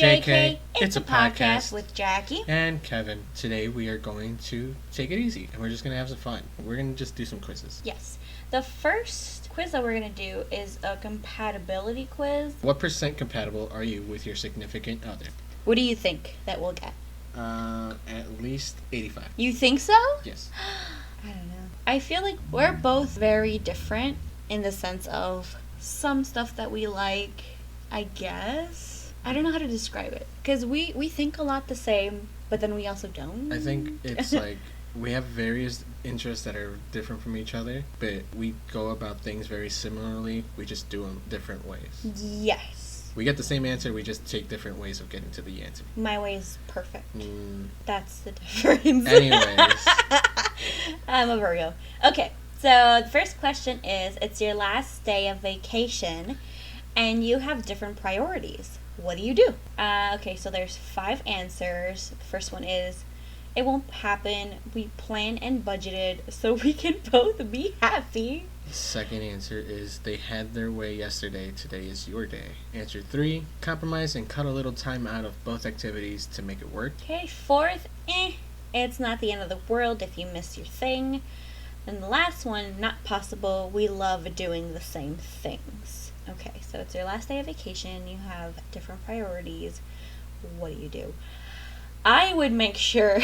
JK, it's a podcast with Jackie and Kevin. Today we are going to take it easy and we're just going to have some fun. We're going to just do some quizzes. Yes. The first quiz that we're going to do is a compatibility quiz. What % compatible are you with your significant other? What do you think that we'll get? At least 85. You think so? Yes. I don't know. I feel like we're both very different in the sense of some stuff that we like, I guess. I don't know how to describe it. Because we think a lot the same, but then we also don't. I think it's like we have various interests that are different from each other, but we go about things very similarly. We just do them different ways. Yes. We get the same answer, we just take different ways of getting to the answer. My way is perfect. That's the difference. Anyways. I'm a Virgo. Okay, so the first question is, it's your last day of vacation, and you have different priorities. What do you do? Okay, so there's 5 answers. The first one is, it won't happen. We planned and budgeted so we can both be happy. The second answer is, they had their way yesterday. Today is your day. Answer 3, compromise and cut a little time out of both activities to make it work. Okay, fourth, it's not the end of the world if you miss your thing. And the last one, not possible. We love doing the same things. Okay, so it's your last day of vacation. You have different priorities. What do you do? I would make sure.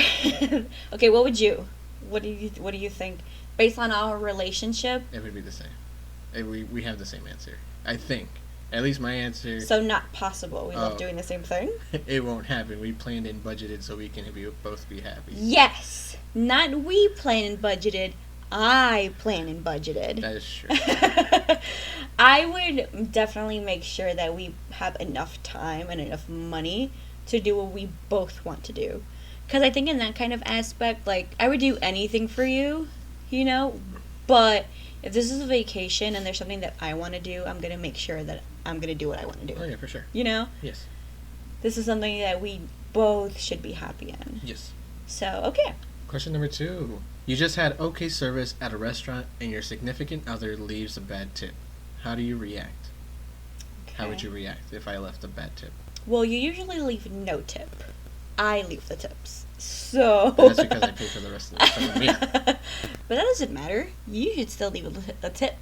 Okay, what would you? What do you think? Based on our relationship? It would be the same. We have the same answer. I think. At least my answer. So not possible. We love doing the same thing? It won't happen. We planned and budgeted so we can both be happy. Yes. Not we planned and budgeted. I planned and budgeted. That is true. I would definitely make sure that we have enough time and enough money to do what we both want to do. Because I think in that kind of aspect, like, I would do anything for you, you know? But if this is a vacation and there's something that I want to do, I'm going to make sure that I'm going to do what I want to do. Oh, yeah, for sure. You know? Yes. This is something that we both should be happy in. Yes. So, okay. Question number 2. You just had okay service at a restaurant and your significant other leaves a bad tip. How do you react? Okay. How would you react if I left a bad tip? Well, you usually leave no tip. I leave the tips. So... And that's because I pay for the rest of the meal. But that doesn't matter. You should still leave a tip.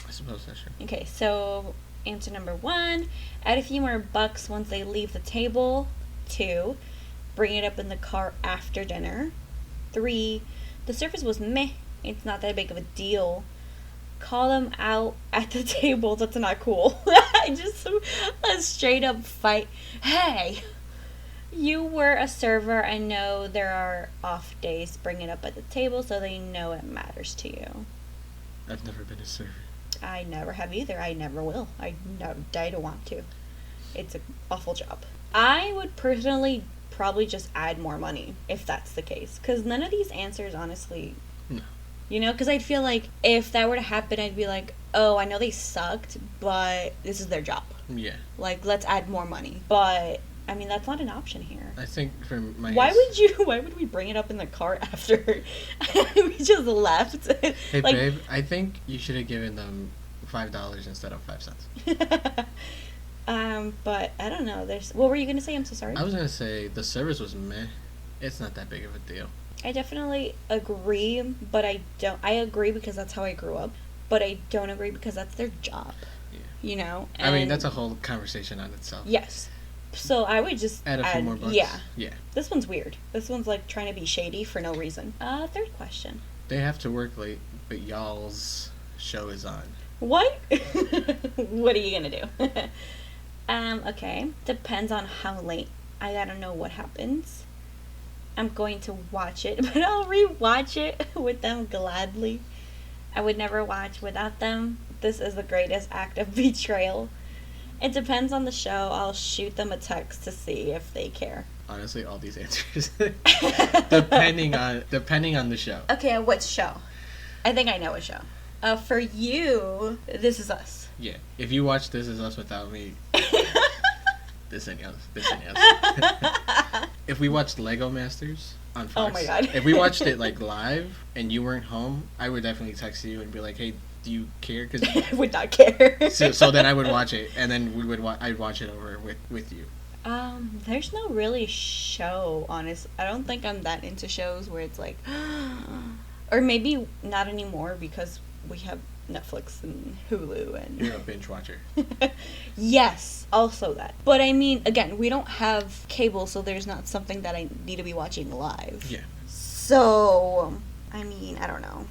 I suppose that's true. Okay, so answer number 1. Add a few more bucks once they leave the table. 2. Bring it up in the car after dinner. 3. The service was meh. It's not that big of a deal. Call them out at the table. That's not cool. Just a straight up fight. Hey, you were a server. I know there are off days. Bring it up at the table so they know it matters to you. I've never been a server. I never have either. I never will. I don't want to. It's an awful job. I would personally probably just add more money if that's the case. Because none of these answers, honestly... No. You know, because I'd feel like if that were to happen, I'd be like, oh, I know they sucked, but this is their job. Yeah. Like, let's add more money. But, I mean, that's not an option here. I think for my... Why would we bring it up in the car after we just left? Hey, like, babe, I think you should have given them $5 instead of 5 cents. But I don't know. What were you going to say? I'm so sorry. I was going to say the service was meh. It's not that big of a deal. I definitely agree, but I agree because that's how I grew up, but I don't agree because that's their job. Yeah. You know? I mean, that's a whole conversation on itself. Yes. So I would just add a few more bucks. Yeah. Yeah. This one's weird. This one's like trying to be shady for no reason. Third question. They have to work late, but y'all's show is on. What? What are you gonna do? Okay. Depends on how late. I gotta know what happens. I'm going to watch it, but I'll rewatch it with them gladly. I would never watch without them. This is the greatest act of betrayal. It depends on the show. I'll shoot them a text to see if they care. Honestly, all these answers depending on the show. Okay, what show? I think I know a show. For you, This Is Us. Yeah, if you watch This Is Us without me, this ain't us. If we watched Lego Masters on Fox, oh my God. if we watched it like live and you weren't home, I would definitely text you and be like, "Hey, do you care?" I would not care. so then I would watch it, and then I'd watch it over with you. There's no really show, honest. I don't think I'm that into shows where it's like, or maybe not anymore because we have Netflix and Hulu and. You're a binge watcher. Yes, also that. But I mean, again, we don't have cable, so there's not something that I need to be watching live. Yeah. So, I mean, I don't know.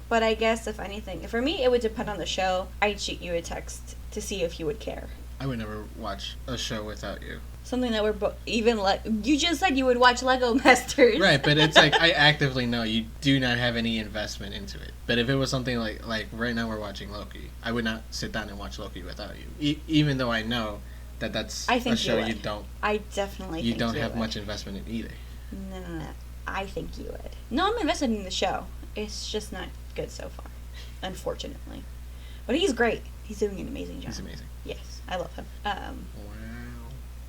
But I guess if anything, for me, it would depend on the show. I'd shoot you a text to see if you would care. I would never watch a show without you. Something that we're even like you just said you would watch Lego Masters. Right, but it's like I actively know you do not have any investment into it. But if it was something like right now we're watching Loki, I would not sit down and watch Loki without you. Even though I know that that's I think a show you you would. don't. I definitely You think don't you have would. much investment in either. No. I think you would. No, I'm invested in the show. It's just not good so far, unfortunately. But he's great. He's doing an amazing job. He's amazing. Yes, I love him. Wow.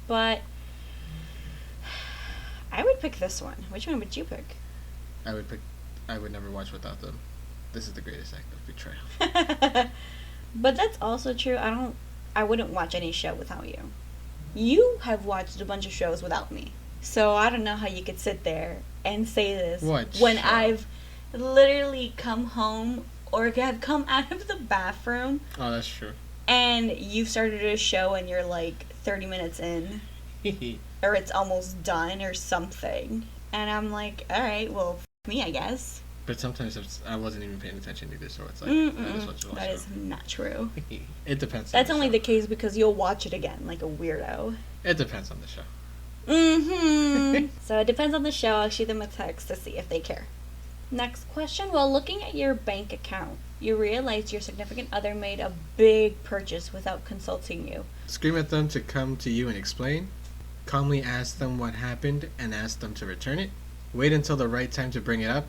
But I would pick this one. Which one would you pick? I would never watch without them. This is the greatest act of betrayal. But that's also true. I wouldn't watch any show without you. You have watched a bunch of shows without me. So I don't know how you could sit there and say this when show? I've literally come home or have come out of the bathroom Oh, that's true. and you've started a show and you're like 30 minutes in or it's almost done or something. And I'm like, all right, well, f- me, I guess. But sometimes I wasn't even paying attention either, so it's like I just watch the That is not true. It depends. That's on only show. the case because you'll watch it again like a weirdo. It depends on the show. So it depends on the show. I'll shoot them a text to see if they care. Next question. While looking at your bank account, you realize your significant other made a big purchase without consulting you. Scream at them to come to you and explain. Calmly ask them what happened and ask them to return it. Wait until the right time to bring it up.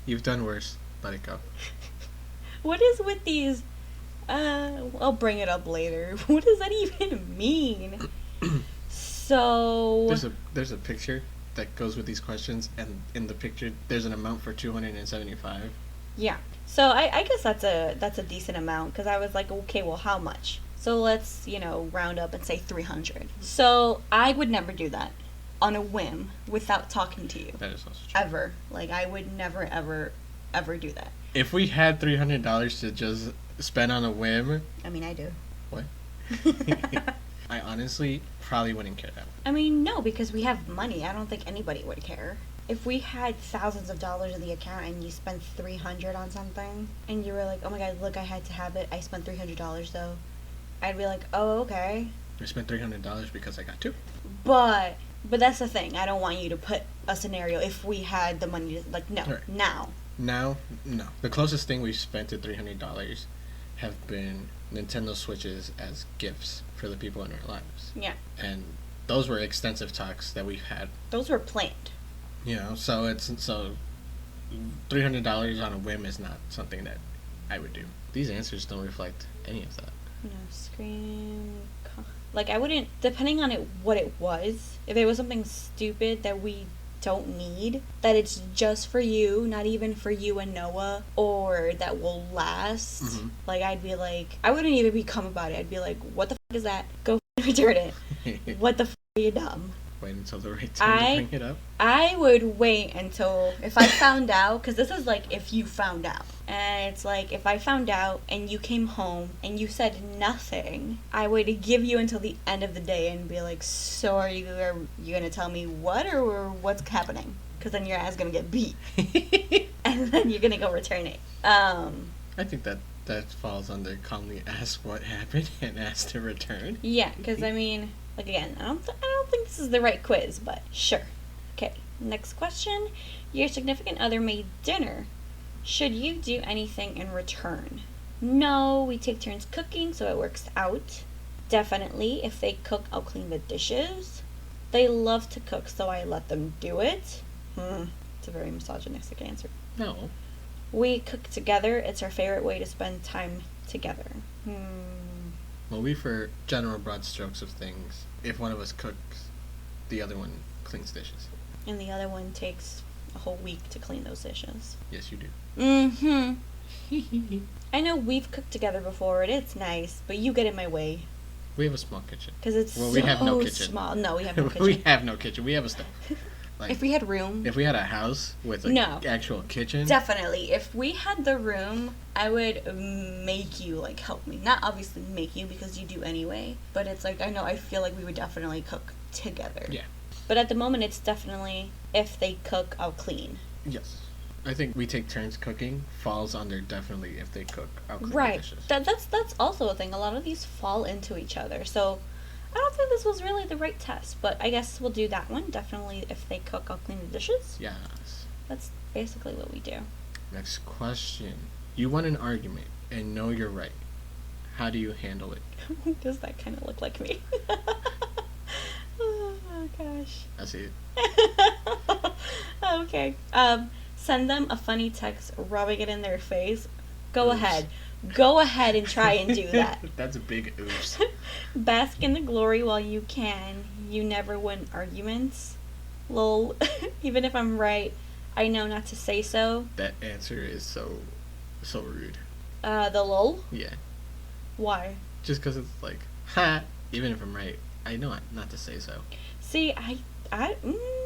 You've done worse. Let it go. What is with these? I'll bring it up later. What does that even mean? So There's a picture that goes with these questions, and in the picture there's an amount for $275. yeah. So I guess that's a decent amount because I was like, okay, well, how much? So let's round up and say 300. So I would never do that on a whim without talking to you. That is also true. Ever. Like I would never ever do that. If we had $300 to just spend on a whim, I mean, I do. what? I honestly probably wouldn't care that much. I mean, no, because we have money. I don't think anybody would care. If we had thousands of dollars in the account and you spent $300 on something, and you were like, "Oh my God, look, I had to have it. I spent $300 though," I'd be like, "Oh, okay." I spent $300 because I got two. But that's the thing. I don't want you to put a scenario if we had the money to, like, no, Right. now. Now, no. The closest thing we've spent to $300 have been Nintendo Switches as gifts for the people in our lives. Yeah. And those were extensive talks that we've had. Those were planned. So $300 on a whim is not something that I would do. These answers don't reflect any of that. Like, I wouldn't, depending on what it was, if it was something stupid that we don't need, that it's just for you, not even for you and Noah, or that will last, Mhm. like, I'd be like, I wouldn't even be calm about it. I'd be like, what the f*** is that? Go return it. What the f*** are you dumb? Wait until the right time to bring it up. I would wait until, if I found out, because this is like if you found out. And it's like, if I found out and you came home and you said nothing, I would give you until the end of the day and be like, so are you going to tell me what or what's happening? Because then your ass going to get beat. And then you're going to go return it. I think that falls under calmly ask what happened and ask to return. Yeah, because I mean, like again, I don't think this is the right quiz, but sure. Okay, next question. Your significant other made dinner. Should you do anything in return? No, we take turns cooking, so it works out. Definitely, if they cook, I'll clean the dishes. They love to cook, so I let them do it. It's a very misogynistic answer. No. We cook together. It's our favorite way to spend time together. Well, we, for general broad strokes of things, if one of us cooks, the other one cleans dishes. And the other one takes a whole week to clean those dishes. Yes, you do. I know we've cooked together before and it's nice, but you get in my way. We have a small kitchen. Because it's Well, so we have no kitchen. small. No, we have no kitchen. We have no kitchen. We have a stove. Like, if we had room... If we had a house with an actual kitchen... Definitely. If we had the room, I would make you, like, help me. Not obviously make you, because you do anyway. But it's like, I feel like we would definitely cook together. Yeah. But at the moment, it's definitely, if they cook, I'll clean. Yes. I think we take turns cooking. Falls under definitely if they cook, I'll clean the dishes. That's also a thing. A lot of these fall into each other. So... I don't think this was really the right test, but I guess we'll do that one. Definitely, if they cook, I'll clean the dishes. Yes. That's basically what we do. Next question. You won an argument and know you're right. How do you handle it? Does that kind of look like me? Oh, gosh. I see it. Okay. Send them a funny text, rubbing it in their face. Go ahead. Go ahead and try and do that. That's a big oops. Bask in the glory while you can. You never win arguments. Lol. Even if I'm right, I know not to say so. That answer is so rude. The lol? Yeah. Why? Just because it's like, ha, even if I'm right, I know not to say so. See,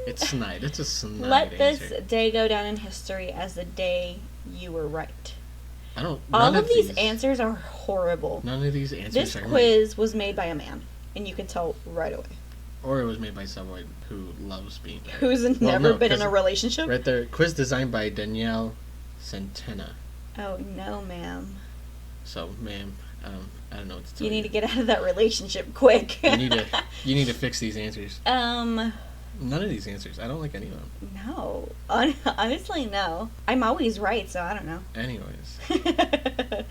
It's snide. It's a snide Let answer. this day go down in history as the day you were right. All of these answers are horrible. None of these answers This are quiz was made by a man, and you can tell right away. Or it was made by someone who loves being right. Who's never been in a relationship? Right there. Quiz designed by Danielle Centena. Oh, no, ma'am. So, ma'am, I don't know what to tell you. You need to get out of that relationship quick. you need to fix these answers. None of these answers. I don't like any of them. No. Honestly, no. I'm always right, so I don't know. Anyways.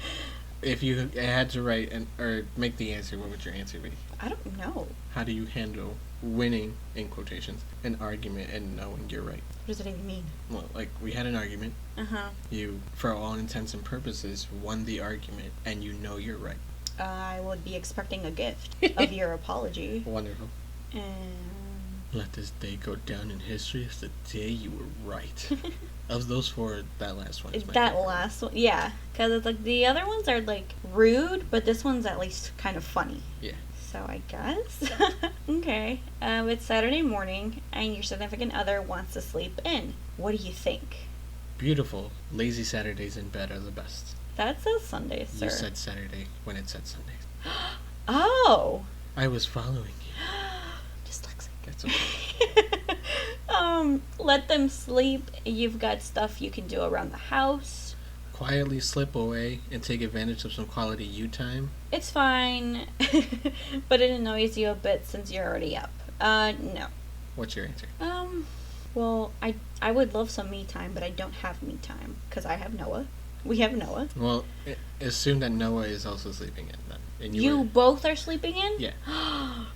If you had to write or make the answer, what would your answer be? I don't know. How do you handle winning, in quotations, an argument and knowing you're right? What does it even mean? Well, like, we had an argument. Uh-huh. You, for all intents and purposes, won the argument, and you know you're right. I would be expecting a gift of your apology. Wonderful. And... Let this day go down in history as the day you were right. Of those four, that last one is my favorite. Last one, yeah. Because it's like, the other ones are, like, rude, but this one's at least kind of funny. Yeah. So I guess. Okay. It's Saturday morning, and your significant other wants to sleep in. What do you think? Beautiful. Lazy Saturdays in bed are the best. That says Sundays, sir. You said Saturday when it said Sundays. Oh! I was following you. Dyslexic. That's okay. Let them sleep. You've got stuff you can do around the house. Quietly slip away and take advantage of some quality you time. It's fine, but it annoys you a bit since you're already up. No. What's your answer? Well, I would love some me time, but I don't have me time because I have Noah. We have Noah. Well, assume that Noah is also sleeping in then. And you both are sleeping in? Yeah.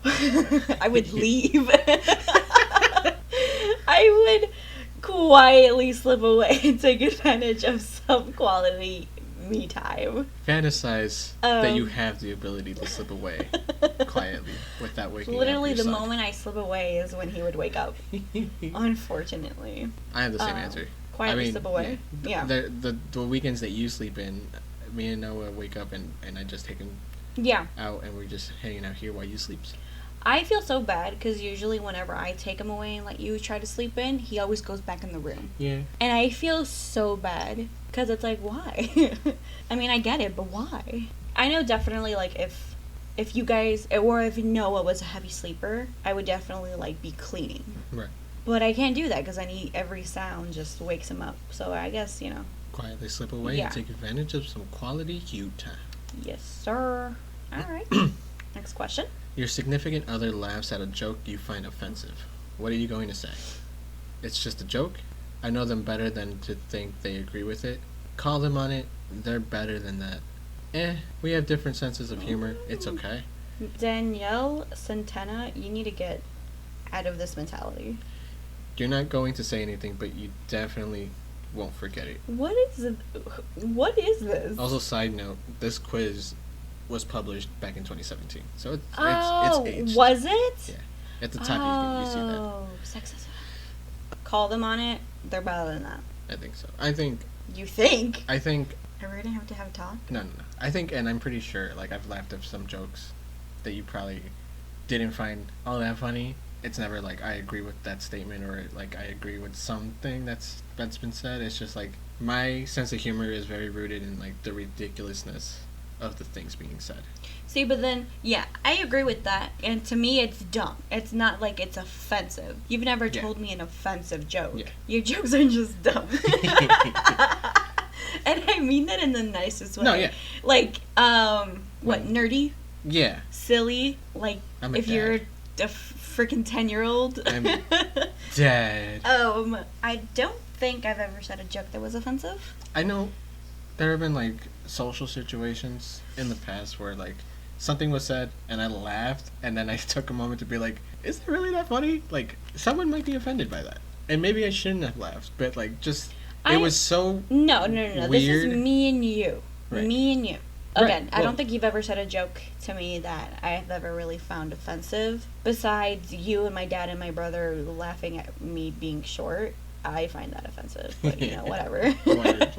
I would leave. I would quietly slip away and take advantage of some quality me time. Fantasize that you have the ability to slip away quietly without waking Literally, up. the moment I slip away is when he would wake up. Unfortunately. I have the same answer. Quietly slip away. Yeah. The weekends that you sleep in, me and Noah wake up and I just take him out and we're just hanging out here while you sleep. I feel so bad because usually whenever I take him away and let you try to sleep in, he always goes back in the room. Yeah. And I feel so bad because it's like, why? I mean, I get it, but why? I know definitely, like, if you guys, or if Noah was a heavy sleeper, I would definitely, like, be cleaning. Right. But I can't do that because I need every sound just wakes him up. So I guess, Quietly slip away and take advantage of some quality you time. Yes, sir. All right. Next question. Your significant other laughs at a joke you find offensive. What are you going to say? It's just a joke? I know them better than to think they agree with it. Call them on it. They're better than that. We have different senses of humor. It's okay. Danielle Centena, you need to get out of this mentality. You're not going to say anything, but you definitely won't forget it. What is this? Also, side note, this quiz was published back in 2017. So it's aged. Was it? Yeah. At the top, you see that. Oh, sexism. Call them on it. They're better than that. I think so. I think... You think? I think... Are we going to have a talk? No. I think, and I'm pretty sure, like, I've laughed at some jokes that you probably didn't find all that funny, it's never like I agree with that statement or like I agree with something that's been said. It's just like my sense of humor is very rooted in like the ridiculousness of the things being said. See, but then, yeah, I agree with that. And to me, it's dumb. It's not like it's offensive. You've never told me an offensive joke. Yeah. Your jokes are just dumb. And I mean that in the nicest way. No, yeah. Like, what, nerdy? Yeah. Silly? Like, if you're a freaking 10-year-old? I'm dead. I don't think I've ever said a joke that was offensive. I know there have been, like, social situations in the past where, like, something was said and I laughed and then I took a moment to be like, is it really that funny? Like, someone might be offended by that. And maybe I shouldn't have laughed, but, like, just... It was so No. weird. This is me and you. Right. Me and you. Again, Right. I don't think you've ever said a joke to me that I've ever really found offensive. Besides you and my dad and my brother laughing at me being short, I find that offensive. But, whatever.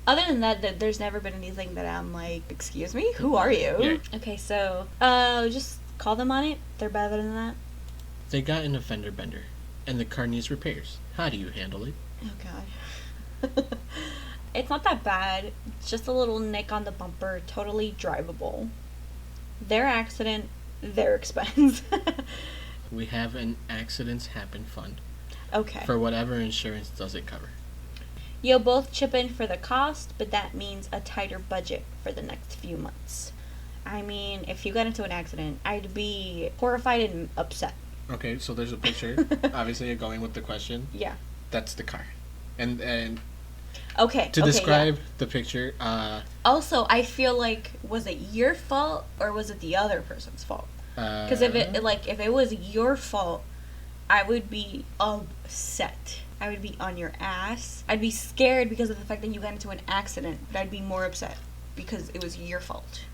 Other than that, there's never been anything that I'm like, excuse me? Who are you? Yeah. Okay, so, just call them on it. They're better than that. They got in a fender bender, and the car needs repairs. How do you handle it? Oh, God. It's not that bad. It's just a little nick on the bumper, totally drivable. Their accident, their expense. We have an accidents happen fund. Okay. For whatever insurance does it cover. You'll both chip in for the cost, but that means a tighter budget for the next few months. I mean, if you got into an accident, I'd be horrified and upset. Okay, so there's a picture. Obviously, you're going with the question. Yeah. That's the car. And okay. To describe the picture, also, I feel like, was it your fault or was it the other person's fault? Because if it was your fault, I would be upset. I would be on your ass. I'd be scared because of the fact that you got into an accident, but I'd be more upset because it was your fault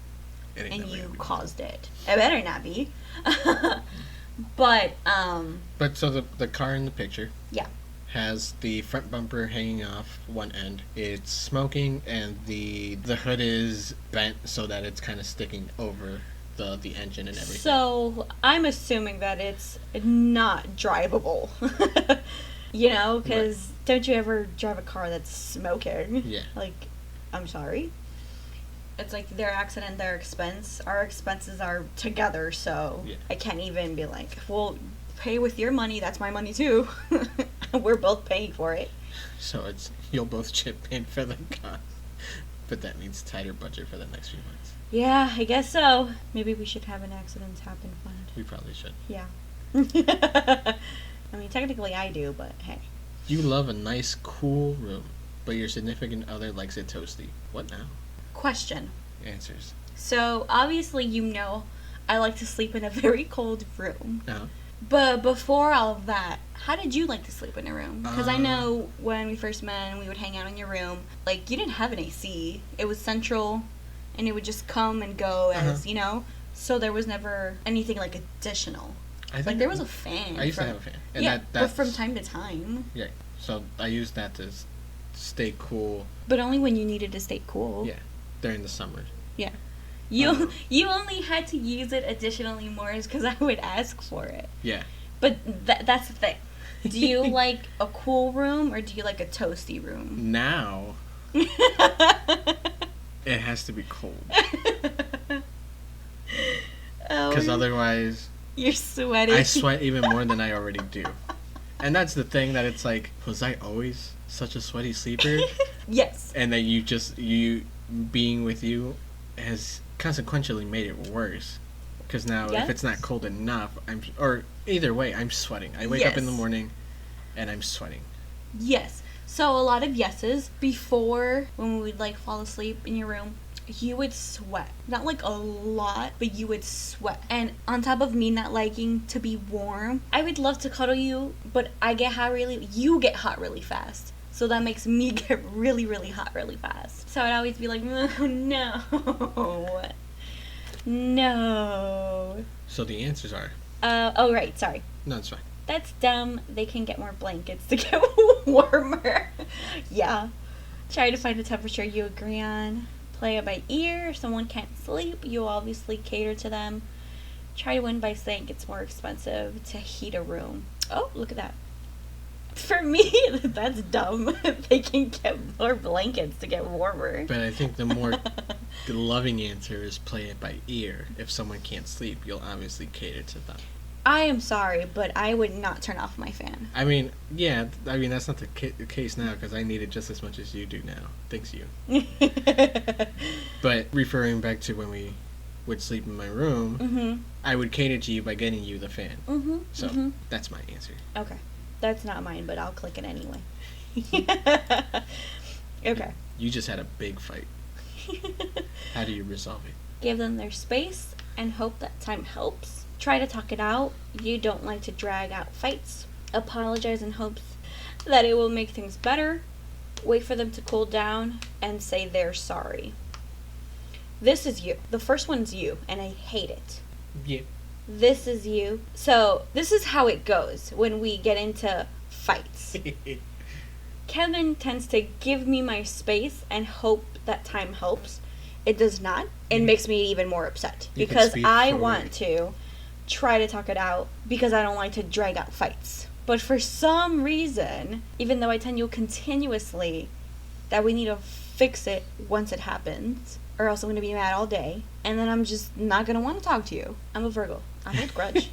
and you caused it. It better not be. But so the car in the picture. Yeah. Has the front bumper hanging off one end. It's smoking, and the hood is bent so that it's kind of sticking over the engine and everything. So I'm assuming that it's not drivable. Because don't you ever drive a car that's smoking? Yeah. Like, I'm sorry. It's like their accident, their expense. Our expenses are together, so I can't even be like, well, pay with your money. That's my money too. We're both paying for it. So you'll both chip in for the cost, but that means tighter budget for the next few months. Yeah, I guess so. Maybe we should have an accidents happen fund. We probably should. Yeah. I mean, technically I do, but hey. You love a nice, cool room, but your significant other likes it toasty. What now? Question. Answers. So, obviously I like to sleep in a very cold room. Uh-huh. But before all of that, how did you like to sleep in a room? Because I know when we first met and we would hang out in your room, like, you didn't have an AC. It was central, and it would just come and go as, so there was never anything, like, additional. I think there was a fan. I used to have a fan. And but from time to time. Yeah, so I used that to stay cool. But only when you needed to stay cool. Yeah, during the summer. Yeah. You only had to use it additionally more because I would ask for it. Yeah. But that's the thing. Do you like a cool room or do you like a toasty room? Now, it has to be cold. Because otherwise... You're sweating. I sweat even more than I already do. And that's the thing that it's like, was I always such a sweaty sleeper? Yes. And that you being with you has consequentially made it worse. Because now, if it's not cold enough, or either way, I'm sweating. I wake up in the morning, and I'm sweating. Yes. So a lot of yeses. Before, when we would, like, fall asleep in your room, you would sweat. Not, like, a lot, but you would sweat. And on top of me not liking to be warm, I would love to cuddle you, but you get hot really fast. So that makes me get really, really hot really fast. So I'd always be like, oh, no. No. So the answers are... right, sorry. No, it's fine. That's dumb. They can get more blankets to get warmer. Yeah. Try to find a temperature you agree on. Play it by ear. If someone can't sleep, you obviously cater to them. Try to win by saying it's more expensive to heat a room. Oh, look at that. For me, that's dumb. They can get more blankets to get warmer. But I think the more loving answer is play it by ear. If someone can't sleep, you'll obviously cater to them. I am sorry, but I would not turn off my fan. I mean, yeah, that's not the case now because I need it just as much as you do now. Thanks, you. But referring back to when we would sleep in my room, I would cater to you by getting you the fan. So that's my answer. Okay. That's not mine, but I'll click it anyway. Okay. You just had a big fight. How do you resolve it? Give them their space and hope that time helps. Try to talk it out. You don't like to drag out fights. Apologize in hopes that it will make things better. Wait for them to cool down and say they're sorry. This is you. The first one's you, and I hate it. Yeah. This is you. So, this is how it goes when we get into fights. Kevin tends to give me my space and hope that time helps. It does not. It makes me even more upset because I want to try to talk it out because I don't like to drag out fights. But for some reason, even though I tell you continuously that we need to fix it once it happens, or else I'm going to be mad all day, and then I'm just not going to want to talk to you. I'm a Virgo. I hold grudge.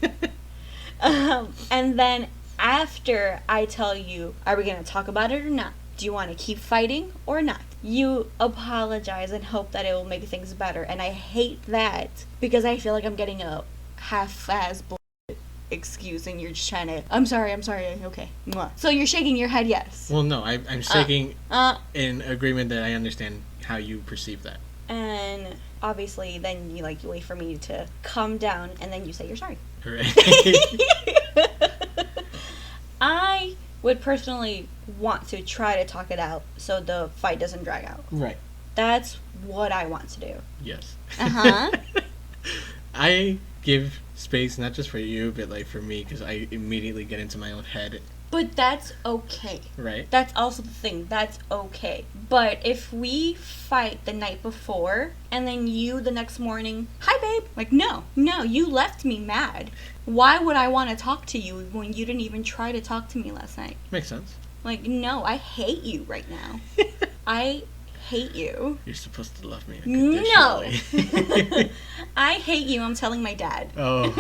And then after I tell you, are we going to talk about it or not? Do you want to keep fighting or not? You apologize and hope that it will make things better. And I hate that because I feel like I'm getting a half-ass bullshit excuse and you're just trying to, I'm sorry, okay. Mwah. So you're shaking your head yes. Well, no, I'm shaking in agreement that I understand how you perceive that. And obviously then you wait for me to calm down and then you say you're sorry. Right. I would personally want to try to talk it out so the fight doesn't drag out. Right. That's what I want to do. Yes. Uh-huh. I give space not just for you, but for me because I immediately get into my own head. But that's okay. Right. That's also the thing. That's okay. But if we fight the night before and then you the next morning, hi babe. No, you left me mad. Why would I want to talk to you when you didn't even try to talk to me last night? Makes sense. No, I hate you right now. I hate you. You're supposed to love me No. unconditionally. I hate you. I'm telling my dad. Oh.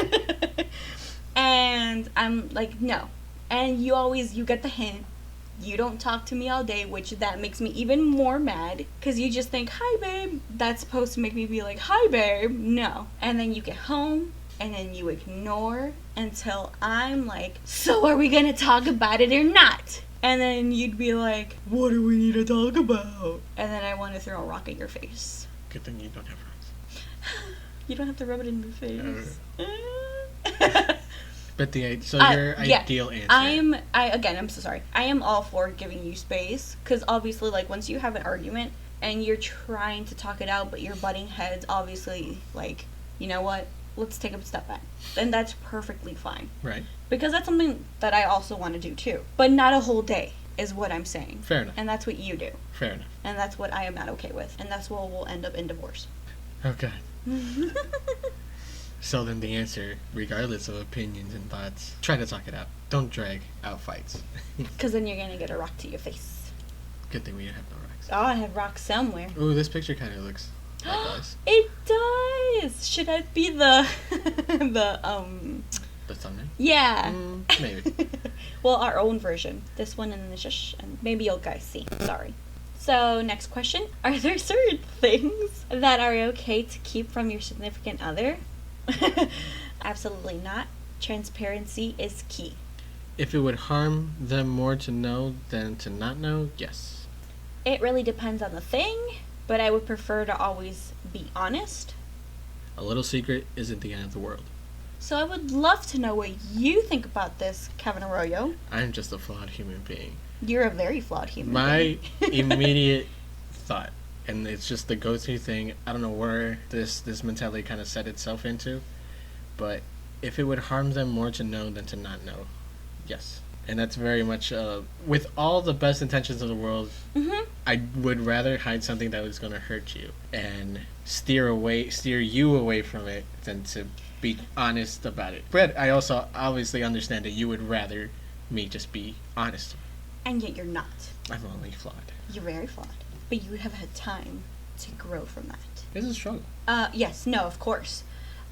And I'm no. And you get the hint. You don't talk to me all day, which that makes me even more mad. Because you just think, hi, babe. That's supposed to make me be like, hi, babe. No. And then you get home, and then you ignore until I'm like, so are we going to talk about it or not? And then you'd be like, what do we need to talk about? And then I want to throw a rock at your face. Good thing you don't have rocks. You don't have to rub it in my face. But your ideal answer. I'm so sorry. I am all for giving you space because obviously, once you have an argument and you're trying to talk it out, but you're butting heads, obviously, you know what? Let's take a step back. And that's perfectly fine. Right. Because that's something that I also want to do too. But not a whole day is what I'm saying. Fair enough. And that's what you do. Fair enough. And that's what I am not okay with. And that's what will end up in divorce. Okay. So then the answer, regardless of opinions and thoughts, try to talk it out. Don't drag out fights. Because then you're going to get a rock to your face. Good thing we have no rocks. Oh, I have rocks somewhere. Ooh, this picture kind of looks like us. It does! Should I be the thumbnail? Yeah. Maybe. Well, our own version. This one and the shush, and maybe you'll guys see. Sorry. So, next question. Are there certain things that are okay to keep from your significant other? Absolutely not. Transparency is key. If it would harm them more to know than to not know, yes. It really depends on the thing, but I would prefer to always be honest. A little secret isn't the end of the world. So I would love to know what you think about this, Kevin Arroyo. I'm just a flawed human being. You're a very flawed human being. My being. immediate thought, and it's just the go-to thing, I don't know where this mentality kind of set itself into, but if it would harm them more to know than to not know, yes. And that's very much, with all the best intentions of the world, I would rather hide something that was going to hurt you and steer you away from it than to be honest about it. But I also obviously understand that you would rather me just be honest. And yet you're not. I'm only flawed. You're very flawed. But you have had time to grow from that. It's a struggle. Yes, no, of course.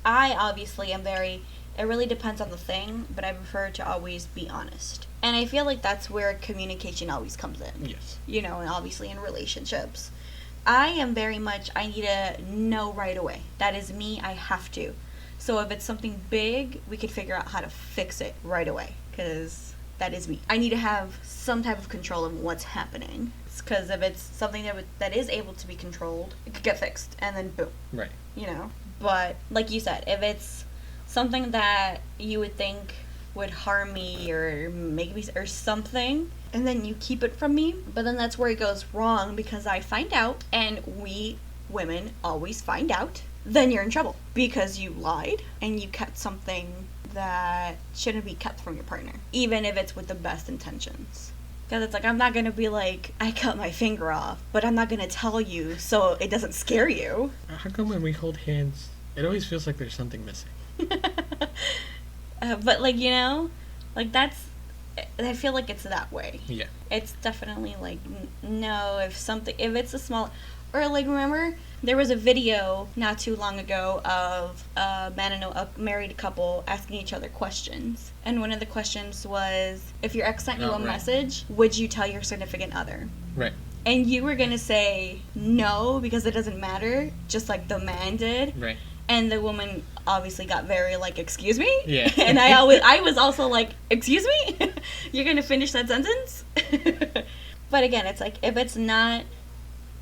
I obviously am very, it really depends on the thing, but I prefer to always be honest. And I feel like that's where communication always comes in. Yes. You know, and obviously in relationships. I am very much, I need to know right away. That is me, I have to. So if it's something big, we could figure out how to fix it right away. Because that is me. I need to have some type of control of what's happening. Because if it's something that is able to be controlled, it could get fixed. And then boom. Right. You know? But like you said, if it's something that you would think would harm me or make me or something, and then you keep it from me, but then that's where it goes wrong because I find out, and we women always find out, then you're in trouble because you lied and you kept something that shouldn't be kept from your partner, even if it's with the best intentions. Because it's like, I'm not going to be like, I cut my finger off, but I'm not going to tell you so it doesn't scare you. How come when we hold hands, it always feels like there's something missing? But, like, you know, like, that's, I feel like it's that way. Yeah. It's definitely, like, no, if it's a small, or, like, remember, there was a video not too long ago of a man and a married couple asking each other questions. And one of the questions was, if your ex sent you a message, would you tell your significant other? Right. And you were going to say no because it doesn't matter, just like the man did. Right. And the woman obviously got very like, excuse me? Yeah. And I was also like, excuse me? You're going to finish that sentence? But again, it's like, if it's not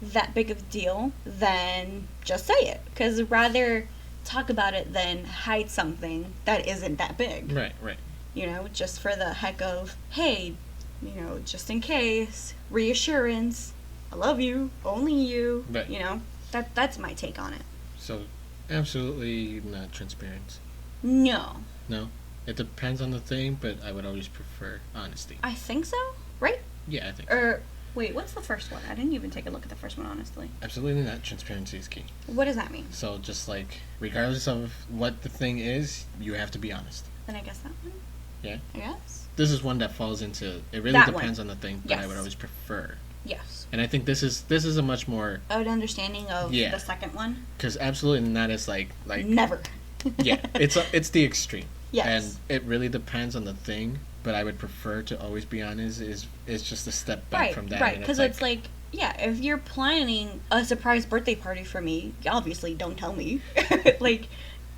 that big of a deal, then just say it. Because rather talk about it than hide something that isn't that big. Right, right. You know, just for the heck of, hey, you know, just in case, reassurance, I love you, only you, right. You know, that's my take on it. So, absolutely not transparent. No. No? It depends on the thing, but I would always prefer honesty. I think so, right? Yeah, I think so. Or, wait, what's the first one? I didn't even take a look at the first one, honestly. Absolutely not. Transparency is key. What does that mean? So, just like, regardless of what the thing is, you have to be honest. Then I guess that one? Yeah? I guess. This is one that falls into, it really that depends one. on the thing, but Yes. I would always prefer. Yes. And I think this is a much more, An understanding of Yeah. the second one? because absolutely not as like Never. yeah, it's the extreme. Yes. And it really depends on the thing, but I would prefer to always be honest. Is just a step back from that. Right, and because it's like, yeah, if you're planning a surprise birthday party for me, obviously don't tell me. Like,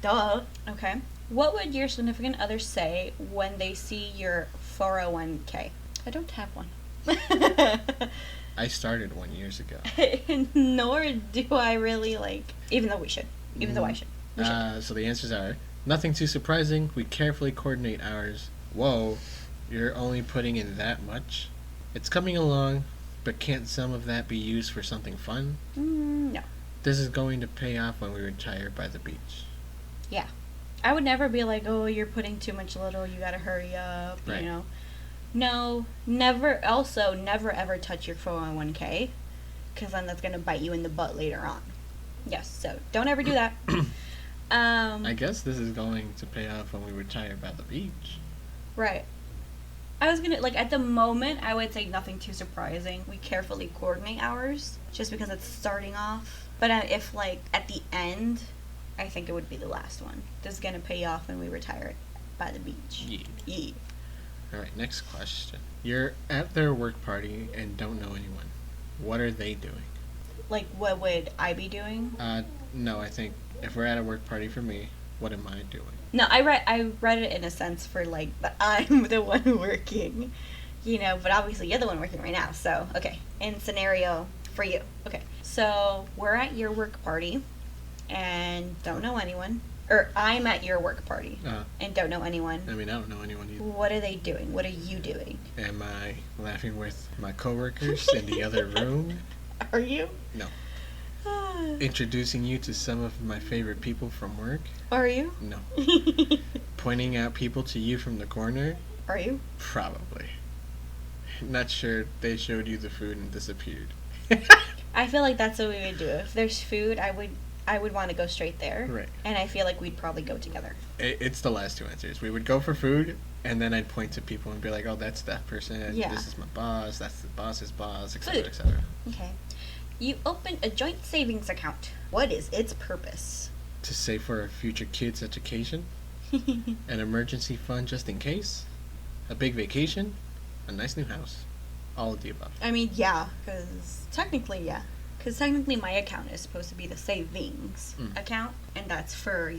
duh. Okay. What would your significant other say when they see your 401k? I don't have one. I started 1 years ago. Nor do I really like, even though we should. Even though I should. We should. So the answers are nothing too surprising. We carefully coordinate ours. Whoa, you're only putting in that much? It's coming along, but can't some of that be used for something fun? No. This is going to pay off when we retire by the beach. Yeah. I would never be like, oh, you're putting too much little, you gotta hurry up, Right. you know. No, never, also, never ever touch your 401k, because then that's gonna bite you in the butt later on. Yes, so don't ever do that. I guess this is going to pay off when we retire by the beach. Right. I was gonna, like, at the moment, I would say nothing too surprising. We carefully coordinate ours, just because it's starting off. But if, like, at the end, I think it would be the last one. This is gonna pay off when we retire by the beach. Yeah. Alright, next question. You're at their work party and don't know anyone. What are they doing? Like, what would I be doing? No, I think if we're at a work party for me, what am I doing? No, I read it in a sense for, like, that I'm the one working, you know, but obviously you're the one working right now, so, okay. In scenario for you. Okay. So, we're at your work party and don't know anyone. Or I'm at your work party and don't know anyone. I mean, I don't know anyone either. What are they doing? What are you doing? Am I laughing with my coworkers in the other room? Are you? No. Introducing you to some of my favorite people from work? Are you? No. Pointing out people to you from the corner? Are you? Probably. Not sure they showed you the food and disappeared. I feel like that's what we would do. If there's food, I would want to go straight there. Right. And I feel like we'd probably go together. It's the last two answers. We would go for food, and then I'd point to people and be like, oh, that's that person. Yeah. This is my boss. That's the boss's boss, etc., Food. etc. Okay. You opened a joint savings account. What is its purpose? To save for a future kid's education, an emergency fund just in case, a big vacation, a nice new house. All of the above. I mean, yeah, because technically my account is supposed to be the savings account, and that's for,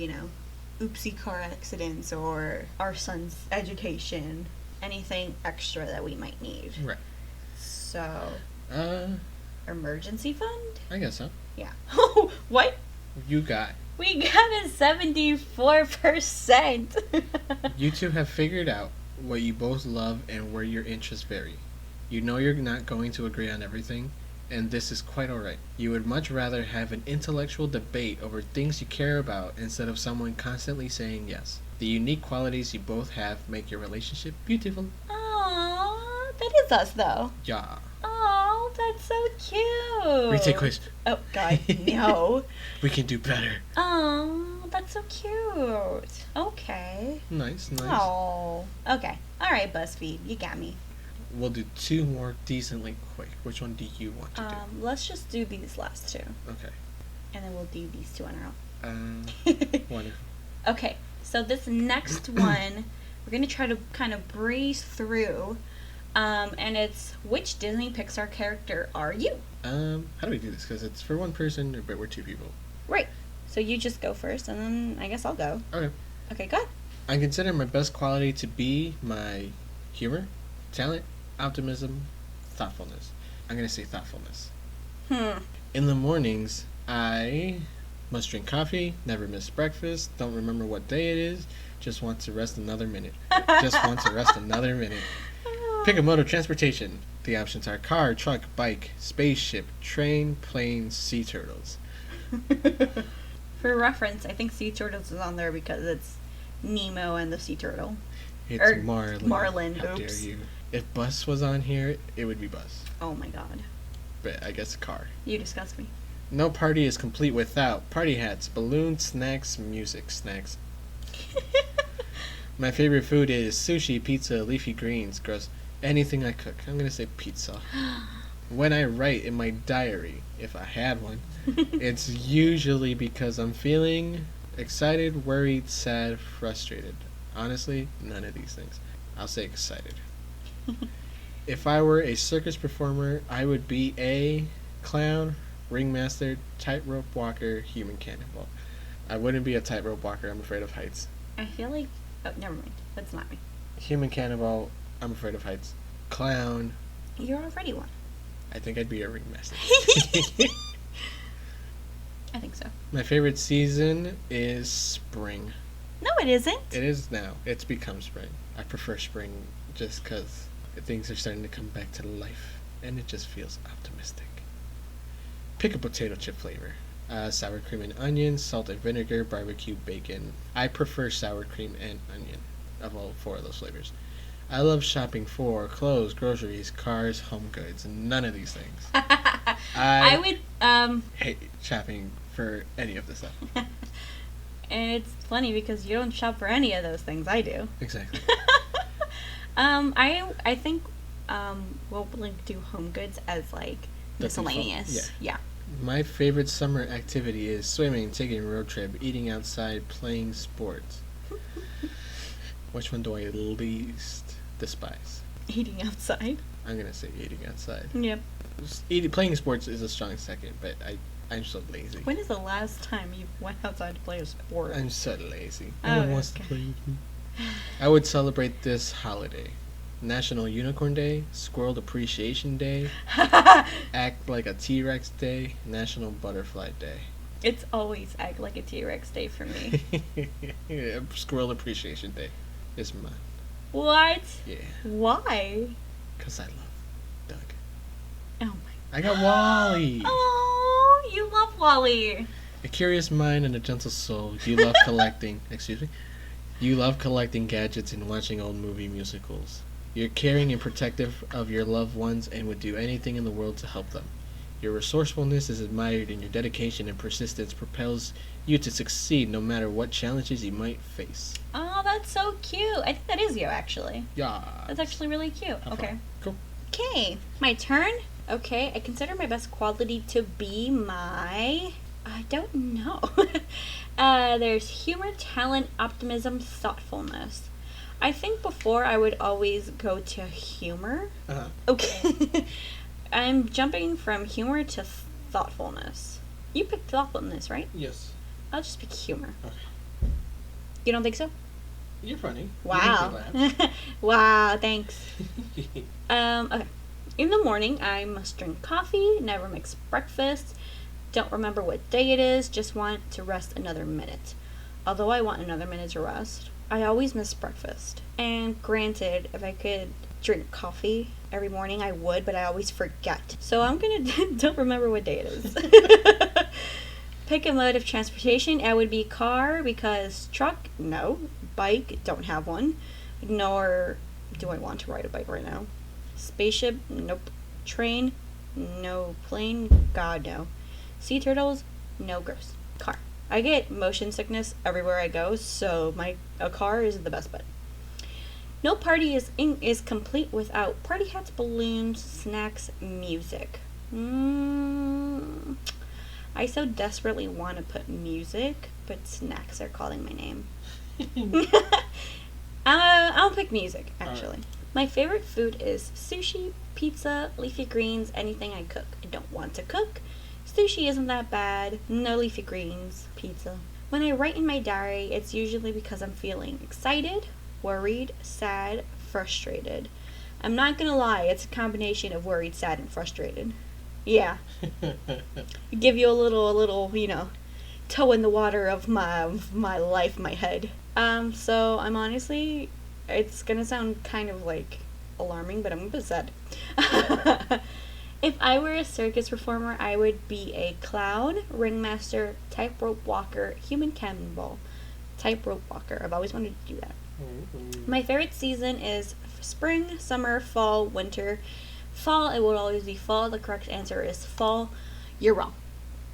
oopsie car accidents or our son's education, anything extra that we might need. Right. So, emergency fund? I guess so. Yeah. What? You got. We got a 74%. You two have figured out what you both love and where your interests vary. You know you're not going to agree on everything, and this is quite alright. You would much rather have an intellectual debate over things you care about instead of someone constantly saying yes. The unique qualities you both have make your relationship beautiful. Aww, that is us though. Yeah. Oh, that's so cute. Retake quiz. Oh, God, no. We can do better. Oh, that's so cute. Okay. Nice. Oh, okay. All right, BuzzFeed, you got me. We'll do two more decently quick. Which one do you want to do? Let's just do these last two. Okay. And then we'll do these two on our own. Wonderful. Okay, so this next one, we're going to try to kind of breeze through. And it's, which Disney Pixar character are you? How do we do this? Because it's for one person, but we're two people. Right. So you just go first, and then I guess I'll go. Okay. Okay, go ahead. I consider my best quality to be my humor, talent, optimism, thoughtfulness. I'm going to say thoughtfulness. In the mornings, I must drink coffee, never miss breakfast, don't remember what day it is, just want to rest another minute. Pick a mode of transportation. The options are car, truck, bike, spaceship, train, plane, sea turtles. For reference, I think sea turtles is on there because it's Nemo and the sea turtle. It's Marlin. Marlin, How oops. dare you. If Bus was on here, it would be Bus. Oh my god. But I guess car. You disgust me. No party is complete without party hats, balloons, snacks, music, snacks. My favorite food is sushi, pizza, leafy greens, gross. Anything I cook. I'm going to say pizza. When I write in my diary, if I had one, it's usually because I'm feeling excited, worried, sad, frustrated. Honestly, none of these things. I'll say excited. If I were a circus performer, I would be a clown, ringmaster, tightrope walker, human cannonball. I wouldn't be a tightrope walker. I'm afraid of heights. I feel like... Oh, never mind. That's not me. Human cannonball. I'm afraid of heights. Clown. You're already one. I think I'd be a ringmaster. I think so. My favorite season is spring. No, it isn't. It is now. It's become spring. I prefer spring just because things are starting to come back to life, and it just feels optimistic. Pick a potato chip flavor. Sour cream and onion, salt and vinegar, barbecue, bacon. I prefer sour cream and onion of all four of those flavors. I love shopping for clothes, groceries, cars, home goods, and none of these things. I would, hate shopping for any of this stuff. And it's funny because you don't shop for any of those things. I do. Exactly. I think, we'll like do home goods as like The default, miscellaneous. Yeah. My favorite summer activity is swimming, taking a road trip, eating outside, playing sports. Which one do I least despise? Eating outside. I'm gonna say eating outside. Yep. Playing sports is a strong second, but I'm so lazy. When is the last time you went outside to play a sport? I'm so lazy. Oh, No one wants to okay. play with me. I would celebrate this holiday. National Unicorn Day, Squirrel Appreciation Day, Act Like a T-Rex Day, National Butterfly Day. It's always act like a T-Rex day for me. Yeah, Squirrel Appreciation Day is mine. What? Yeah, Why? because I love Doug. Oh my. I got Wally. Oh, you love Wally. A curious mind and a gentle soul. You love collecting. Excuse me. You love collecting gadgets and watching old movie musicals. You're caring and protective of your loved ones and would do anything in the world to help them. Your resourcefulness is admired and your dedication and persistence propels you to succeed no matter what challenges you might face. Oh, that's so cute. I think that is you, actually. Yeah. That's actually really cute. Have Okay. fun. Cool. Okay, my turn. Okay, I consider my best quality to be my... I don't know. There's humor, talent, optimism, thoughtfulness. I think before I would always go to humor. Uh-huh. Okay. I'm jumping from humor to thoughtfulness. You picked thoughtfulness, right? Yes. I'll just pick humor. Okay. You don't think so? You're funny. Wow. Wow, thanks. Okay. In the morning, I must drink coffee, never mix breakfast, don't remember what day it is, just want to rest another minute. Although I want another minute to rest, I always miss breakfast. And granted, if I could drink coffee every morning, I would, but I always forget. So I'm gonna don't remember what day it is. Pick a mode of transportation. I would be car because truck, no. Bike, don't have one. Nor do I want to ride a bike right now. Spaceship, nope. Train, no. Plane, God no. Sea turtles, no. Gross. Car. I get motion sickness everywhere I go, so a car is the best bet. No party is complete without party hats, balloons, snacks, music. I so desperately want to put music, but snacks are calling my name. I'll pick music, actually. Right. My favorite food is sushi, pizza, leafy greens, anything I cook. I don't want to cook. Sushi isn't that bad. No leafy greens, pizza. When I write in my diary, it's usually because I'm feeling excited, worried, sad, frustrated. I'm not gonna lie, it's a combination of worried, sad, and frustrated. Yeah. Give you a little, toe in the water of my life, my head. So I'm honestly, it's gonna sound kind of like alarming, but I'm a bit sad. If I were a circus performer, I would be a clown, ringmaster, tightrope walker, human cannonball. Tightrope walker. I've always wanted to do that. My favorite season is spring, summer, fall, winter. Fall, it will always be fall. The correct answer is fall. You're wrong.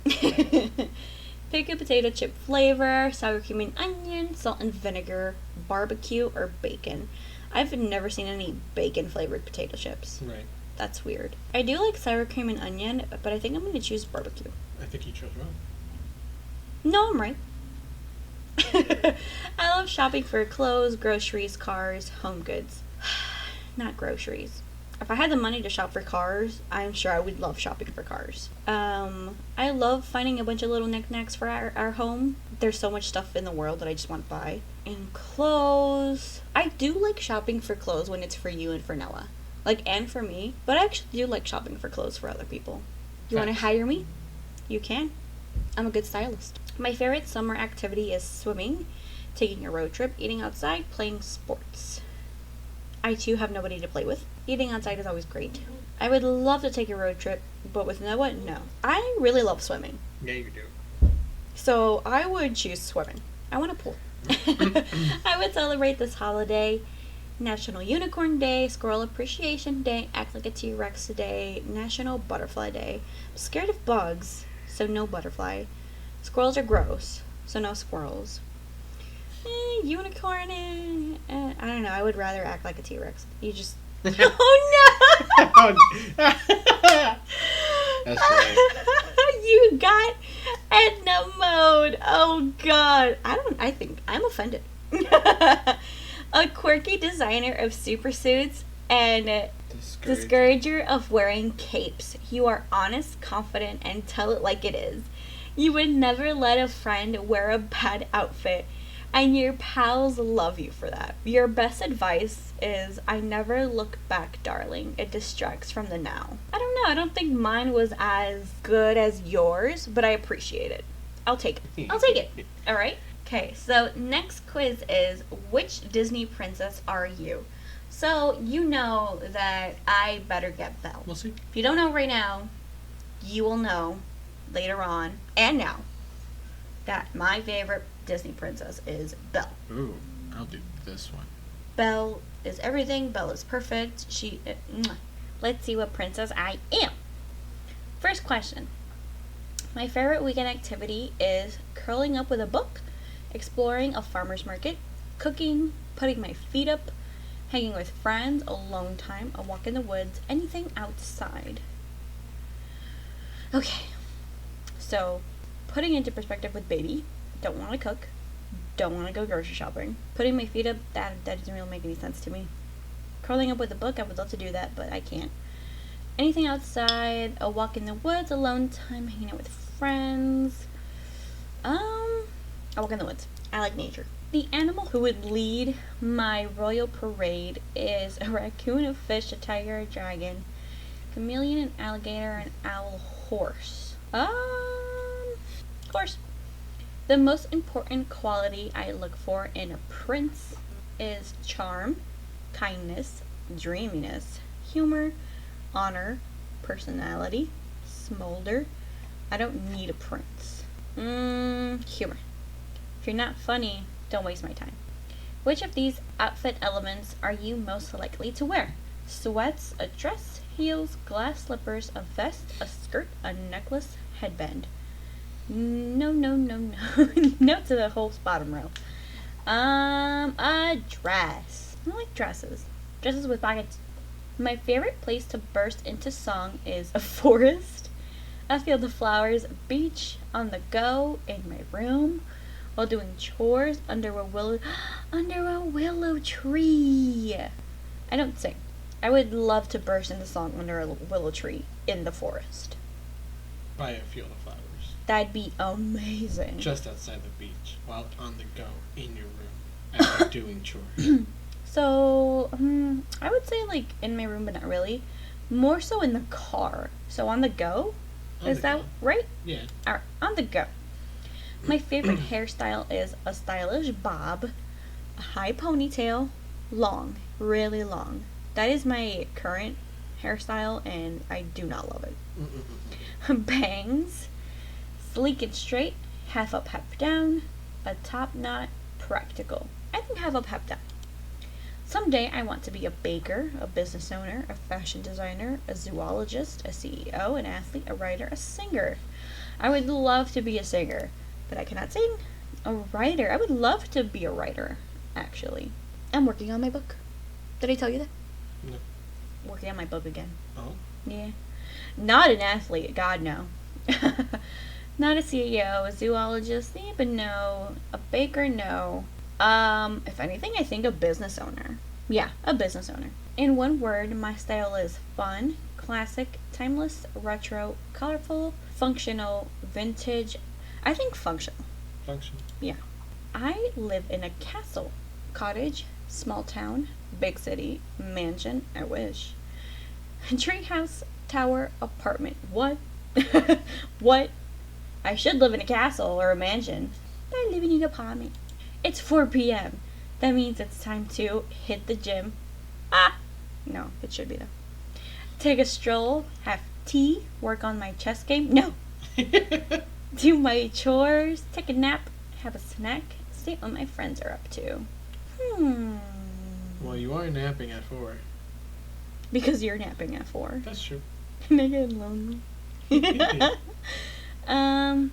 Pick a potato chip flavor, sour cream and onion, salt and vinegar, barbecue, or bacon. I've never seen any bacon flavored potato chips. Right. That's weird. I do like sour cream and onion, but I think I'm going to choose barbecue. I think you chose wrong. No, I'm right. I love shopping for clothes, groceries, cars, home goods. Not groceries. If I had the money to shop for cars, I'm sure I would love shopping for cars. I love finding a bunch of little knickknacks for our home. There's so much stuff in the world that I just want to buy. And clothes. I do like shopping for clothes when it's for you and for Noah. And for me. But I actually do like shopping for clothes for other people. You want to hire me? You can. I'm a good stylist. My favorite summer activity is swimming, taking a road trip, eating outside, playing sports. I too have nobody to play with. Eating outside is always great. I would love to take a road trip, but with Noah, no. I really love swimming. Yeah, you do. So I would choose swimming. I want a pool. I would celebrate this holiday. National Unicorn Day, Squirrel Appreciation Day, Act Like a T-Rex Day, National Butterfly Day. I'm scared of bugs, so no butterfly. Squirrels are gross, so no squirrels. Unicorn, I don't know, I would rather act like a T-Rex. You just... Oh no! That's right. You got Edna mode. Oh god. I think I'm offended. A quirky designer of supersuits and discourager of wearing capes. You are honest, confident, and tell it like it is. You would never let a friend wear a bad outfit, and your pals love you for that. Your best advice is, I never look back, darling. It distracts from the now. I don't know. I don't think mine was as good as yours, but I appreciate it. I'll take it. All right? Okay, so next quiz is, which Disney princess are you? So, you know that I better get Belle. We'll see. If you don't know right now, you will know later on, and now, that my favorite Disney princess is Belle. Ooh. I'll do this one. Belle is everything. Belle is perfect. Let's see what princess I am. First question. My favorite weekend activity is curling up with a book, exploring a farmer's market, cooking, putting my feet up, hanging with friends, alone time, a walk in the woods, anything outside. Okay, so putting into perspective with baby, don't want to cook, don't want to go grocery shopping. Putting my feet up, that doesn't really make any sense to me. Curling up with a book, I would love to do that, but I can't. Anything outside, a walk in the woods, alone time, hanging out with friends. A walk in the woods. I like nature. The animal who would lead my royal parade is a raccoon, a fish, a tiger, a dragon, chameleon, an alligator, an owl, horse. Horse. The most important quality I look for in a prince is charm, kindness, dreaminess, humor, honor, personality, smolder. I don't need a prince. Humor. If you're not funny, don't waste my time. Which of these outfit elements are you most likely to wear? Sweats, a dress, heels, glass slippers, a vest, a skirt, a necklace, headband. No. No to the whole bottom row. A dress. I like dresses. Dresses with pockets. My favorite place to burst into song is a forest, a field of flowers, a beach, on the go, in my room, while doing chores, under a willow tree. I don't sing. I would love to burst into song under a willow tree in the forest. By a field of flowers. That'd be amazing. Just outside the beach, while on the go, in your room, after doing chores. So, I would say like in my room, but not really. More so in the car. So on the go? Is that right? Yeah. Alright, on the go. My favorite hairstyle is a stylish bob, a high ponytail, long, really long. That is my current hairstyle, and I do not love it. Bangs, sleek and straight, half up, half down, a top knot, practical. I think half up, half down. Someday I want to be a baker, a business owner, a fashion designer, a zoologist, a CEO, an athlete, a writer, a singer. I would love to be a singer, but I cannot sing. A writer. I would love to be a writer, actually. I'm working on my book. Did I tell you that? No. Working on my book again. Oh? Yeah. Not an athlete. God, no. Not a CEO, a zoologist, but no. A baker, no. If anything, I think a business owner. Yeah, a business owner. In one word, my style is fun, classic, timeless, retro, colorful, functional, vintage. I think functional. Functional. Yeah. I live in a castle, cottage, small town, big city, mansion, I wish. Treehouse, tower, apartment. What? What? I should live in a castle or a mansion, but I live in an apartment. It's 4 p.m. That means it's time to hit the gym. No, it should be though. Take a stroll, have tea, work on my chess game. No. Do my chores, take a nap, have a snack, see what my friends are up to. Well, you are napping at 4. Because you're napping at 4. That's true. And I get lonely. I'll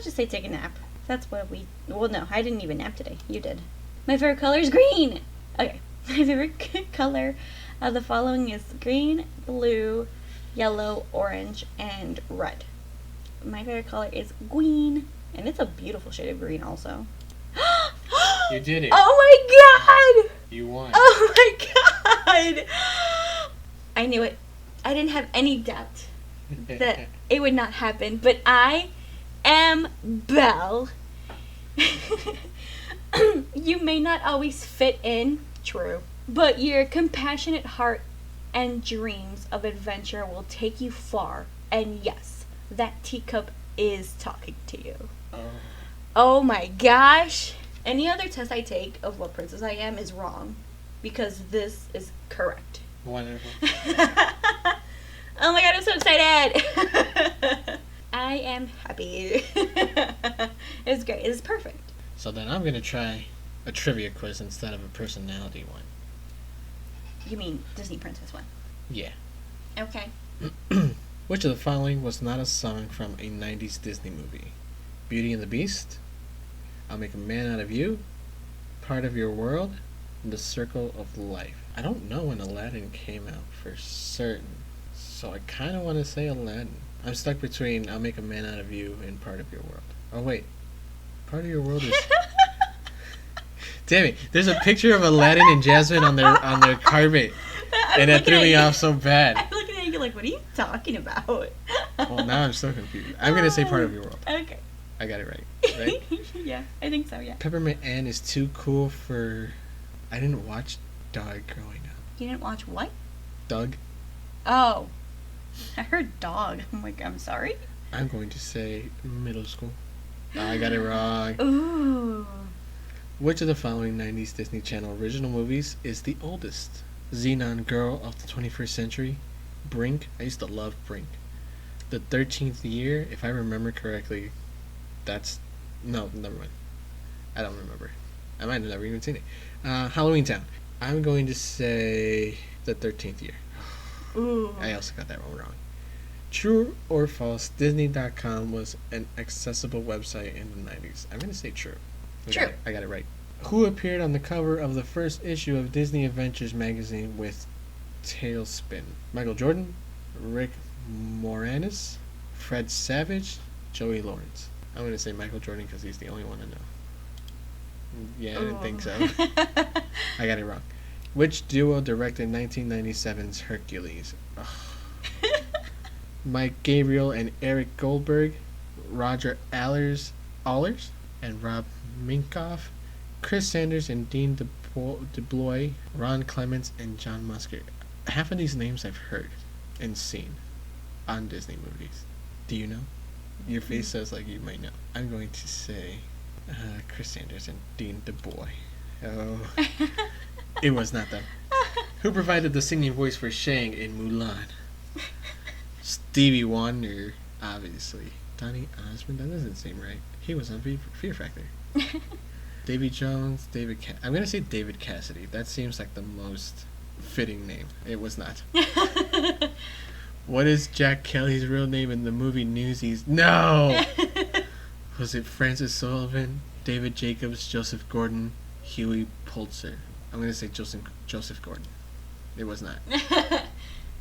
just say take a nap. That's what well, no, I didn't even nap today. You did. My favorite color is green. Okay. My favorite color of the following is green, blue, yellow, orange, and red. My favorite color is green, and it's a beautiful shade of green also. You did it. Oh my god! You won. Oh my god! I knew it. I didn't have any doubt that it would not happen, but I am Belle. You may not always fit in, true, but your compassionate heart and dreams of adventure will take you far, and yes, that teacup is talking to you. Oh my gosh! Any other test I take of what princess I am is wrong, because this is correct. Wonderful. Oh my god, I'm so excited! I am happy. It's great. It's perfect. So then I'm going to try a trivia quiz instead of a personality one. You mean Disney Princess one? Yeah. Okay. Which of the following was not a song from a 90s Disney movie? Beauty and the Beast, I'll Make a Man Out of You, Part of Your World, The Circle of Life. I don't know when Aladdin came out for certain, so I kind of want to say Aladdin. I'm stuck between I'll Make a Man Out of You and Part of Your World. Oh wait, Part of Your World is... Damn it, there's a picture of Aladdin and Jasmine on their carpet. And that threw me off so bad. I'm looking at you like, what are you talking about? Well, now I'm so confused. I'm going to say Part of Your World. Okay. I got it right? Yeah, I think so, yeah. Peppermint Ann is too cool for... I didn't watch Doug growing up. You didn't watch what? Doug? Oh. I heard dog. I'm like, I'm sorry? I'm going to say middle school. I got it wrong. Ooh. Which of the following 90s Disney Channel original movies is the oldest? Xenon Girl of the 21st Century, Brink. I used to love Brink. The 13th Year, if I remember correctly, that's... No, never mind. I don't remember. I might have never even seen it. Halloween Town. I'm going to say the 13th Year. Ooh. I also got that one wrong. True or false, Disney.com was an accessible website in the 90s. I'm going to say true. True. I got it right. Who appeared on the cover of the first issue of Disney Adventures magazine with Tailspin? Michael Jordan, Rick Moranis, Fred Savage, Joey Lawrence. I'm going to say Michael Jordan because he's the only one I know. Yeah, I didn't think so. I got it wrong. Which duo directed 1997's Hercules? Ugh. Mike Gabriel and Eric Goldberg, Roger Allers, and Rob Minkoff, Chris Sanders and Dean DeBlois, Ron Clements and John Musker. Half of these names I've heard and seen on Disney movies. Do you know? Your face says like you might know. I'm going to say Chris Sanders and Dean DeBlois. Oh, it was not them. Who provided the singing voice for Shang in Mulan? Stevie Wonder, obviously. Donny Osmond? That doesn't seem right. He was on Fear Factor. Davy Jones, I'm going to say David Cassidy. That seems like the most fitting name. It was not. What is Jack Kelly's real name in the movie Newsies? No! Was it Francis Sullivan, David Jacobs, Joseph Gordon, Huey Pulitzer? I'm going to say Joseph Gordon. It was not.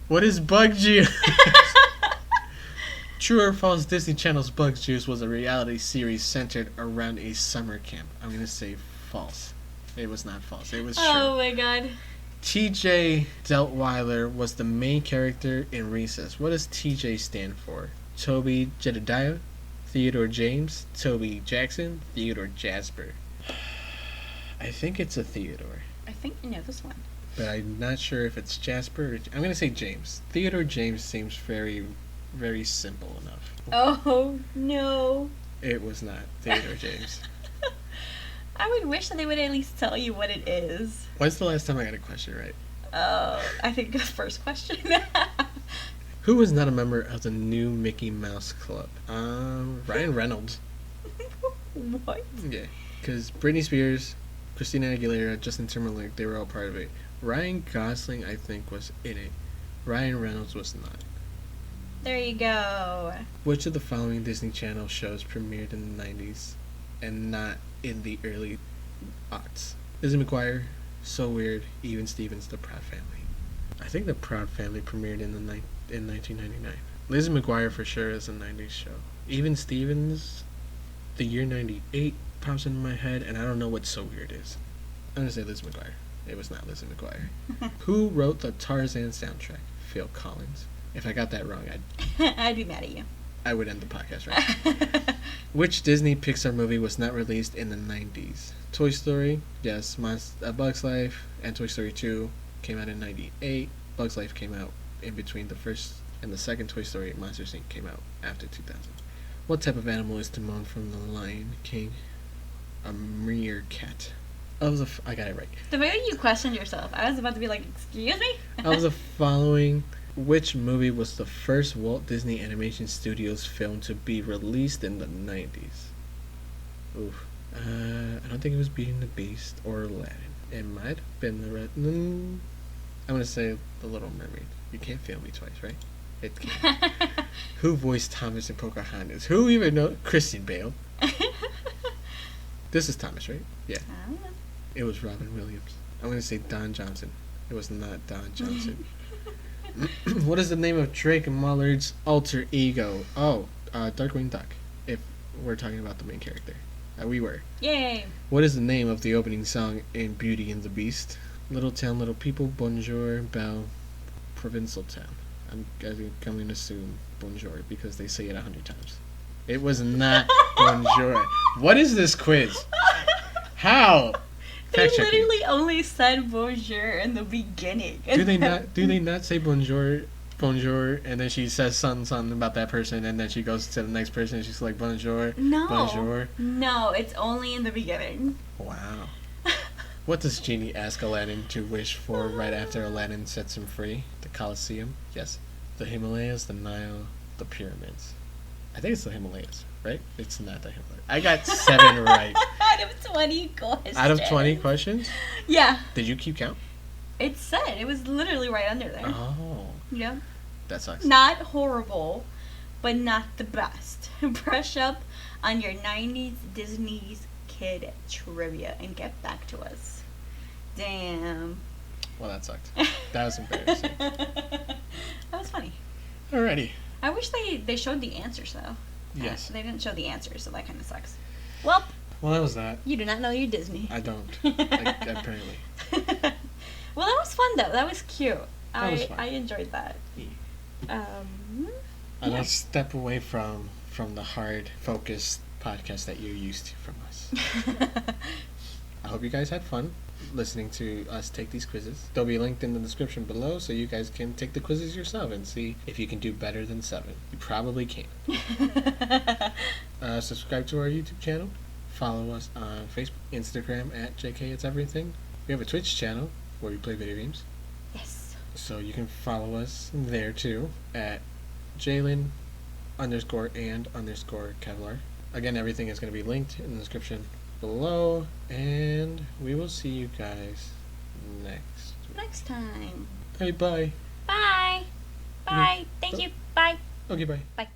What is Bug Juice? True or false, Disney Channel's Bug Juice was a reality series centered around a summer camp. I'm going to say false. It was not false. It was true. Oh my god. TJ Deltweiler was the main character in Recess. What does TJ stand for? Toby Jedediah, Theodore James, Toby Jackson, Theodore Jasper. I think it's a Theodore. I think I know this one. But I'm not sure if it's Jasper or... I'm going to say James. Theodore James seems very, very simple enough. Oh, no. It was not Theodore James. I would wish that they would at least tell you what it is. When's the last time I got a question right? I think the first question. Who was not a member of the new Mickey Mouse Club? Ryan Reynolds. What? Yeah, because Britney Spears, Christina Aguilera, Justin Timberlake, they were all part of it. Ryan Gosling, I think, was in it. Ryan Reynolds was not. There you go. Which of the following Disney Channel shows premiered in the 90s and not in the early aughts? Lizzie McGuire, So Weird, Even Stevens, The Proud Family. I think The Proud Family premiered in 1999. Lizzie McGuire for sure is a 90s show. Even Stevens, the year 98 pops into my head, and I don't know what So Weird is. I'm going to say Lizzie McGuire. It was not Lizzie McGuire. Who wrote the Tarzan soundtrack? Phil Collins. If I got that wrong, I'd be mad at you. I would end the podcast right. Which Disney Pixar movie was not released in the 90s? Toy Story, yes. Bug's Life and Toy Story 2 came out in 98. Bug's Life came out in between the first and the second Toy Story. Monsters Inc. came out after 2000. What type of animal is Timon from The Lion King? A meerkat. I got it right. The way you questioned yourself, I was about to be like, excuse me? Of the following, which movie was the first Walt Disney Animation Studios film to be released in the 90s? Oof. I don't think it was Beauty and the Beast or Aladdin. It might have been the Red. I'm gonna say The Little Mermaid. You can't fail me twice, right? It can't. Who voiced Thomas in Pocahontas? Who even know? Christian Bale. This is Thomas, right? Yeah. I don't know. It was Robin Williams. I'm gonna say Don Johnson. It was not Don Johnson. What is the name of Drake Mullard's alter ego? Oh, Darkwing Duck. If we're talking about the main character. We were. Yay! What is the name of the opening song in Beauty and the Beast? Little Town, Little People, Bonjour, Belle, Provincial Town. I'm going to assume Bonjour because they say it 100 times. It was not Bonjour. What is this quiz? How? They Fact checking. literally only said bonjour in the beginning. Do they not say bonjour, and then she says something about that person, and then she goes to the next person and she's like bonjour, No. bonjour. No, it's only in the beginning. Wow. What does Genie ask Aladdin to wish for right after Aladdin sets him free? The Colosseum? Yes. The Himalayas, the Nile, the pyramids. I think it's the Himalayas, right? It's not the Himalayas. I got 7 right. Out of 20 questions. Out of 20 questions? Yeah. Did you keep count? It said. It was literally right under there. Oh. Yeah. That sucks. Not horrible, but not the best. Brush up on your 90s Disney's kid trivia and get back to us. Damn. Well, that sucked. That was embarrassing. That was funny. Alrighty. I wish they showed the answers, though. Yes. They didn't show the answers, so that kind of sucks. Well, That was that. you do not know your Disney. I don't. Apparently. Well, that was fun, though. That was cute. That was fun. I enjoyed that. And I'll step away from the hard, focused podcast that you're used to from us. I hope you guys had fun listening to us take these quizzes. They'll be linked in the description below so you guys can take the quizzes yourself and see if you can do better than 7. You probably can. Subscribe to our YouTube channel. Follow us on Facebook, Instagram at JK It's Everything. We have a Twitch channel where we play video games. Yes. So you can follow us there too at Jalen_and_Kevlar. Again, everything is going to be linked in the description below, and we will see you guys Next time. Hey, bye. Bye. Bye. Thank you. Bye. Okay, bye. Bye.